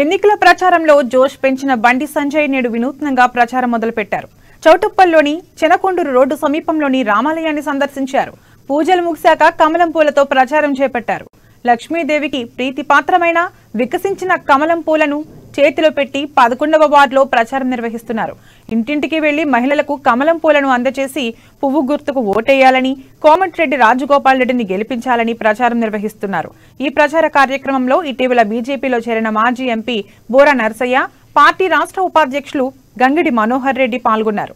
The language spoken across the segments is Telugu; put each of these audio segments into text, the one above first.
ఎన్నికల ప్రచారంలో జోష్ పెంచిన బండి సంజయ్ నేడు వినూత్నంగా ప్రచారం మొదలుపెట్టారు. చౌటుప్పల్లోని చెనకొండూరు రోడ్డు సమీపంలోని రామాలయాన్ని సందర్శించారు. పూజలు ముగిశాక కమలం పూలతో ప్రచారం చేపట్టారు. లక్ష్మీదేవికి ప్రీతిపాత్రమైన వికసించిన కమలం పూలను చేతిలో పెట్టి 11వ వార్డులో ప్రచారం నిర్వహిస్తున్నారు. ఇంటింటికి వెళ్లి మహిళలకు కమలం పూలను అందజేసి పువ్వు గుర్తుకు ఓటేయాలని, కోమటిరెడ్డి రాజగోపాల్ రెడ్డిని గెలిపించాలని ప్రచారం నిర్వహిస్తున్నారు. ఈ ప్రచార కార్యక్రమంలో ఇటీవల బీజేపీలో చేరిన మాజీ ఎంపీ బోరా నర్సయ్య, పార్టీ రాష్ట్ర ఉపాధ్యక్షులు గంగిడి మనోహర్ రెడ్డి పాల్గొన్నారు.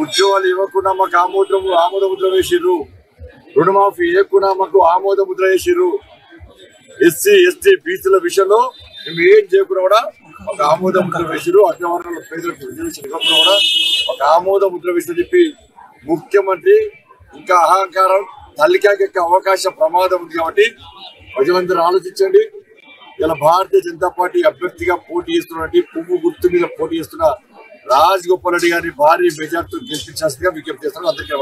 ఉద్యోగాలు ఇవ్వకుండా మాకు ఆమోద ముద్ర వేసిర్రు, రుణమాఫీ ఇవ్వకుండా మాకు ఆమోద ముద్ర వేసిర్రు, ఎస్సీ ఎస్టీ బీసీల విషయంలో మేము ఏం చేయకుండా కూడా ఒక ఆమోద ముద్ర వేసిరు, అగ్రవర్ణాల పేదలకు రిజర్వేషన్ ఇవ్వకుండా కూడా ఒక ఆమోద ముద్ర వేసి చెప్పి ముఖ్యమంత్రి ఇంకా అహంకారం తల్లికాకి అవకాశం ప్రమాదం ఉంది. కాబట్టి ప్రజలందరూ ఆలోచించండి. ఇలా భారతీయ జనతా పార్టీ అభ్యర్థిగా పోటీ చేస్తున్నటువంటి పువ్వు గుర్తు మీద పోటీ చేస్తున్న రాజగోపాల్ రెడ్డి గారిని భారీ మెజార్టీతో గెలిపించాల్సిందిగా విజ్ఞప్తి చేస్తున్నారు. అందరికీ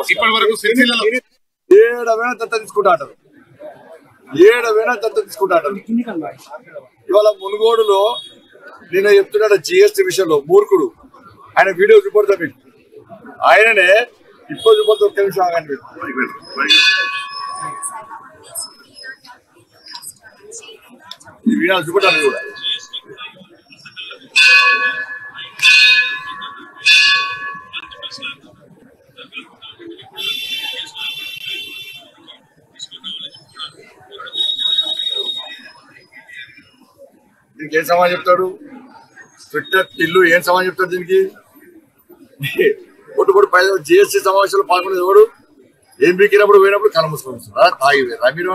ఏడవైనా దత్త తీసుకుంటారు, ఇవాళ మునుగోడులో నేను చెప్తున్నాడు జిఎస్టీ విషయంలో మూర్ఖుడు, ఆయన వీడియో చూపడతా మీకు, ఆయననే ఇప్పుడు చూపడుతూ ఒక్క నిమిషం ఆగండి. ఈ వీడియో చూపడానికి కూడా దీనికి ఏం సమాధానం చెప్తారు? ట్విట్టర్ ఇల్లు ఏం సమాధానం చెప్తారు దీనికి? పొట్టుపొట్టు పై జిఎస్టీ సమావేశంలో పాల్గొనేది ఎవడు? ఏం బీకినప్పుడు పోయినప్పుడు కళ్ళు మూసుకొని తాగి మీరు